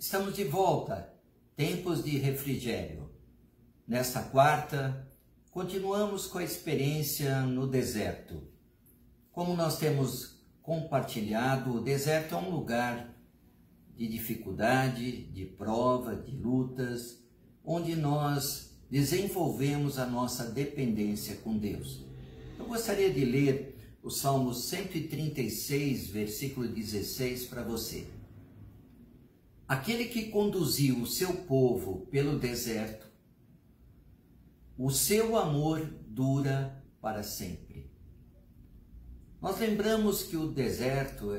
Estamos de volta, tempos de refrigério. Nesta quarta, continuamos com a experiência no deserto. Como nós temos compartilhado, o deserto é um lugar de dificuldade, de prova, de lutas, onde nós desenvolvemos a nossa dependência com Deus. Eu gostaria de ler o Salmo 136, versículo 16 para você. Aquele que conduziu o seu povo pelo deserto, o seu amor dura para sempre. Nós lembramos que o deserto,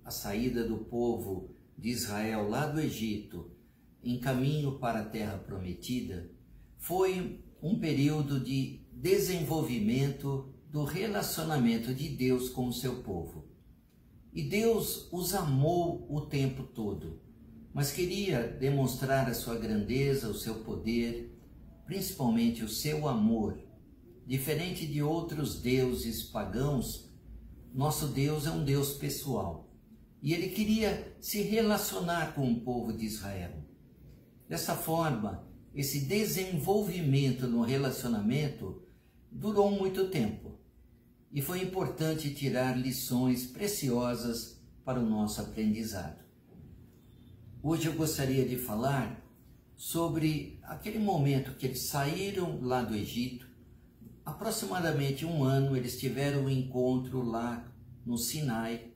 a saída do povo de Israel lá do Egito, em caminho para a terra prometida, foi um período de desenvolvimento do relacionamento de Deus com o seu povo. E Deus os amou o tempo todo, mas queria demonstrar a sua grandeza, o seu poder, principalmente o seu amor. Diferente de outros deuses pagãos, nosso Deus é um Deus pessoal. E ele queria se relacionar com o povo de Israel. Dessa forma, esse desenvolvimento no relacionamento durou muito tempo. E foi importante tirar lições preciosas para o nosso aprendizado. Hoje eu gostaria de falar sobre aquele momento que eles saíram lá do Egito. Aproximadamente um ano eles tiveram um encontro lá no Sinai,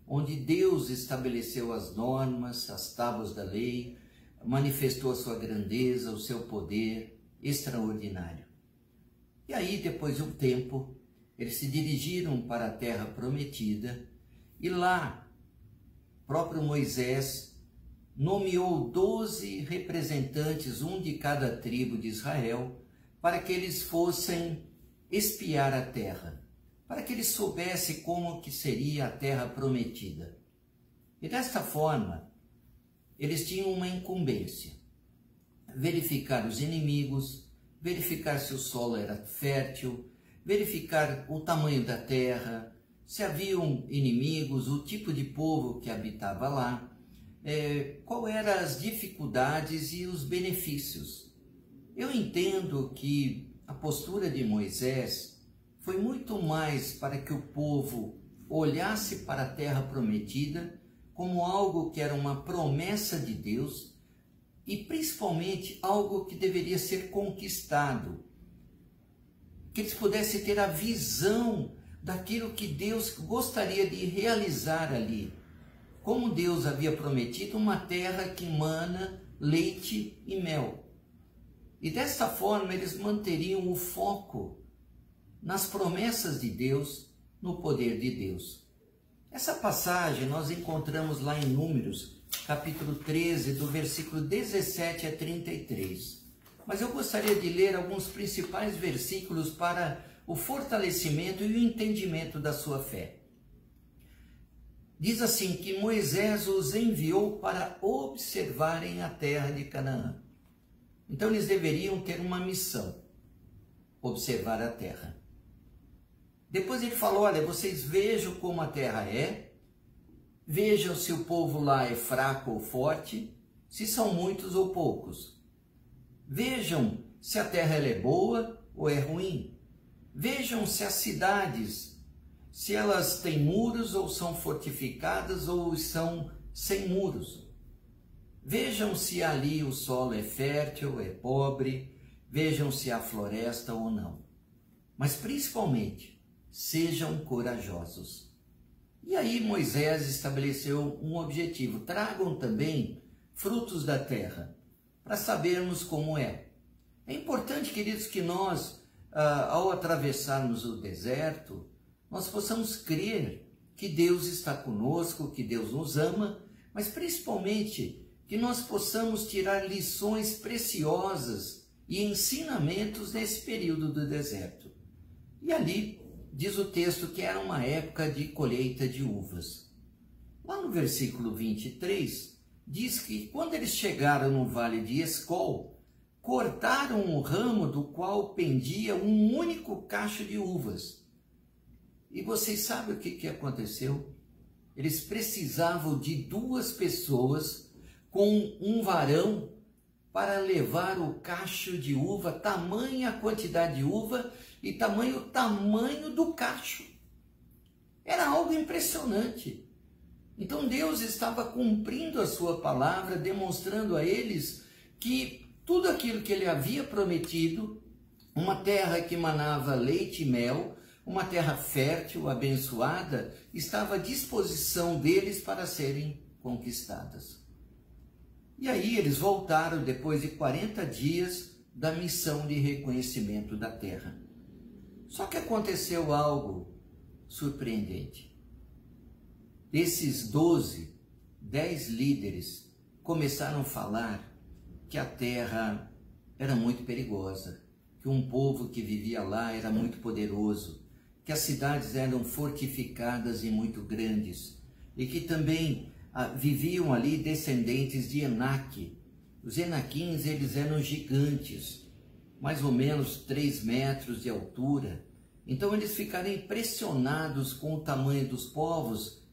onde Deus estabeleceu as normas, as tábuas da lei, manifestou a sua grandeza, o seu poder extraordinário. E aí, depois de um tempo, eles se dirigiram para a terra prometida e lá, próprio Moisés nomeou 12 representantes, um de cada tribo de Israel, para que eles fossem espiar a terra, para que eles soubessem como que seria a terra prometida. E desta forma, eles tinham uma incumbência: verificar os inimigos, verificar se o solo era fértil, verificar o tamanho da terra, se haviam inimigos, o tipo de povo que habitava lá, qual eram as dificuldades e os benefícios. Eu entendo que a postura de Moisés foi muito mais para que o povo olhasse para a terra prometida como algo que era uma promessa de Deus e principalmente algo que deveria ser conquistado, que eles pudessem ter a visão daquilo que Deus gostaria de realizar ali. Como Deus havia prometido uma terra que mana leite e mel. E desta forma eles manteriam o foco nas promessas de Deus, no poder de Deus. Essa passagem nós encontramos lá em Números, capítulo 13, do versículo 17 a 33. Mas eu gostaria de ler alguns principais versículos para o fortalecimento e o entendimento da sua fé. Diz assim que Moisés os enviou para observarem a terra de Canaã. Então eles deveriam ter uma missão: observar a terra. Depois ele falou: olha, vocês vejam como a terra é, vejam se o povo lá é fraco ou forte, se são muitos ou poucos. Vejam se a terra ela é boa ou é ruim. Vejam se as cidades, se elas têm muros ou são fortificadas ou são sem muros. Vejam se ali o solo é fértil, é pobre, vejam se há floresta ou não. Mas principalmente, sejam corajosos. E aí Moisés estabeleceu um objetivo: tragam também frutos da terra, para sabermos como é. É importante, queridos, que nós, ao atravessarmos o deserto, nós possamos crer que Deus está conosco, que Deus nos ama, mas principalmente que nós possamos tirar lições preciosas e ensinamentos nesse período do deserto. E ali diz o texto que era uma época de colheita de uvas. Lá no versículo 23, diz que quando eles chegaram no vale de Escol, cortaram o ramo do qual pendia um único cacho de uvas. E vocês sabem o que aconteceu? Eles precisavam de 2 pessoas com um varão para levar o cacho de uva, tamanha a quantidade de uva e tamanho o tamanho do cacho. Era algo impressionante. Então Deus estava cumprindo a sua palavra, demonstrando a eles que tudo aquilo que ele havia prometido, uma terra que manava leite e mel, uma terra fértil, abençoada, estava à disposição deles para serem conquistadas. E aí eles voltaram depois de 40 dias da missão de reconhecimento da terra. Só que aconteceu algo surpreendente. Desses 10 líderes começaram a falar que a terra era muito perigosa, que um povo que vivia lá era muito poderoso, que as cidades eram fortificadas e muito grandes, e que também viviam ali descendentes de Enaque. Os Enaquins, eles eram gigantes, mais ou menos 3 metros de altura. Então eles ficaram impressionados com o tamanho dos povos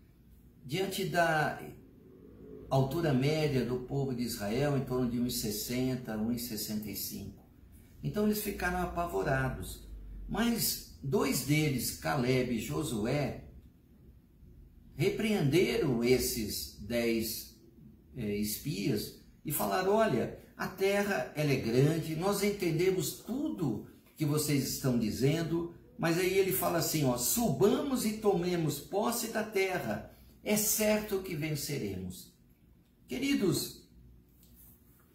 diante da altura média do povo de Israel, em torno de 1,60, 1,65. Então eles ficaram apavorados. Mas 2 deles, Caleb e Josué, repreenderam esses 10 espias e falaram: olha, a terra ela é grande, nós entendemos tudo que vocês estão dizendo, mas aí ele fala assim, ó, subamos e tomemos posse da terra, é certo que venceremos. Queridos,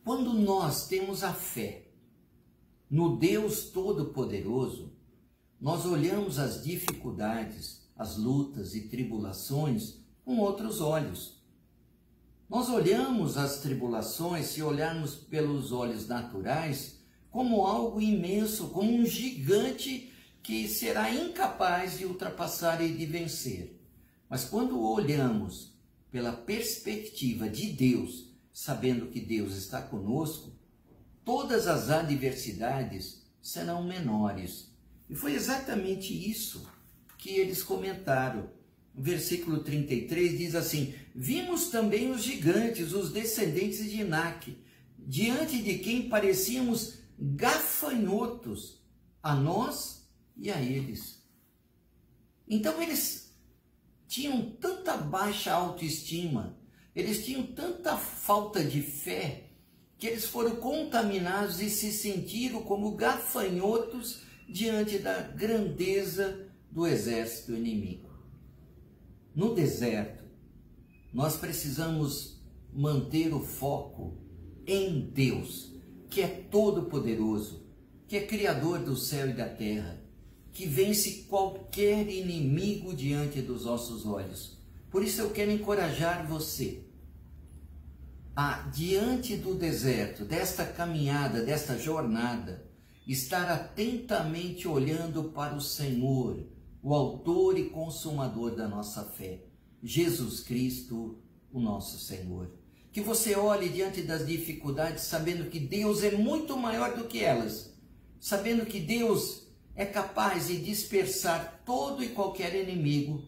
quando nós temos a fé no Deus Todo-Poderoso, nós olhamos as dificuldades, as lutas e tribulações com outros olhos. Nós olhamos as tribulações, se olharmos pelos olhos naturais, como algo imenso, como um gigante que será incapaz de ultrapassar e de vencer. Mas quando olhamos pela perspectiva de Deus, sabendo que Deus está conosco, todas as adversidades serão menores. E foi exatamente isso que eles comentaram. O versículo 33 diz assim: vimos também os gigantes, os descendentes de Enaque, diante de quem parecíamos gafanhotos, a nós e a eles. Então eles tinham tanta baixa autoestima, eles tinham tanta falta de fé, que eles foram contaminados e se sentiram como gafanhotos diante da grandeza do exército inimigo. No deserto, nós precisamos manter o foco em Deus, que é todo-poderoso, que é criador do céu e da terra, que vence qualquer inimigo diante dos nossos olhos. Por isso eu quero encorajar você a, diante do deserto, desta caminhada, desta jornada, estar atentamente olhando para o Senhor, o autor e consumador da nossa fé, Jesus Cristo, o nosso Senhor. Que você olhe diante das dificuldades sabendo que Deus é muito maior do que elas, sabendo que Deus é capaz de dispersar todo e qualquer inimigo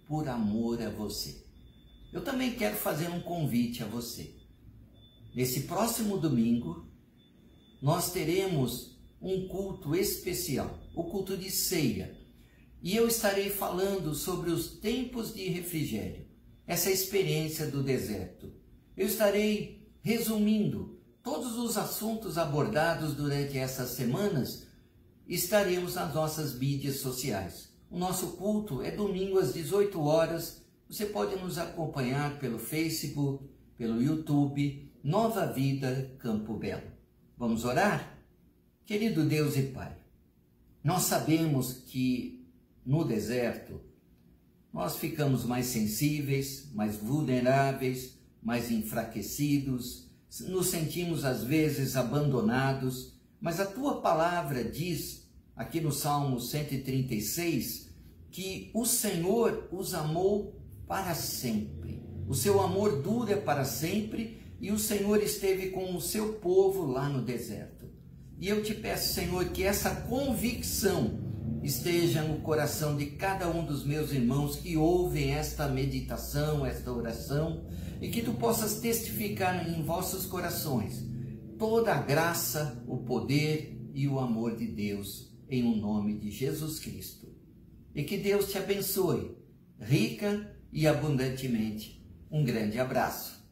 por amor a você. Eu também quero fazer um convite a você. Nesse próximo domingo, nós teremos um culto especial, o culto de ceia. E eu estarei falando sobre os tempos de refrigério, essa experiência do deserto. Eu estarei resumindo todos os assuntos abordados durante essas semanas. Estaremos nas nossas mídias sociais. O nosso culto é domingo às 18 horas. Você pode nos acompanhar pelo Facebook, pelo YouTube, Nova Vida Campo Belo. Vamos orar? Querido Deus e Pai, nós sabemos que no deserto nós ficamos mais sensíveis, mais vulneráveis, mais enfraquecidos, nos sentimos às vezes abandonados, mas a Tua palavra diz, aqui no Salmo 136, que o Senhor os amou para sempre. O seu amor dura para sempre e o Senhor esteve com o seu povo lá no deserto. E eu te peço, Senhor, que essa convicção esteja no coração de cada um dos meus irmãos que ouvem esta meditação, esta oração, e que tu possas testificar em vossos corações toda a graça, o poder e o amor de Deus, em o nome de Jesus Cristo. E que Deus te abençoe, rica e abundantemente. Um grande abraço.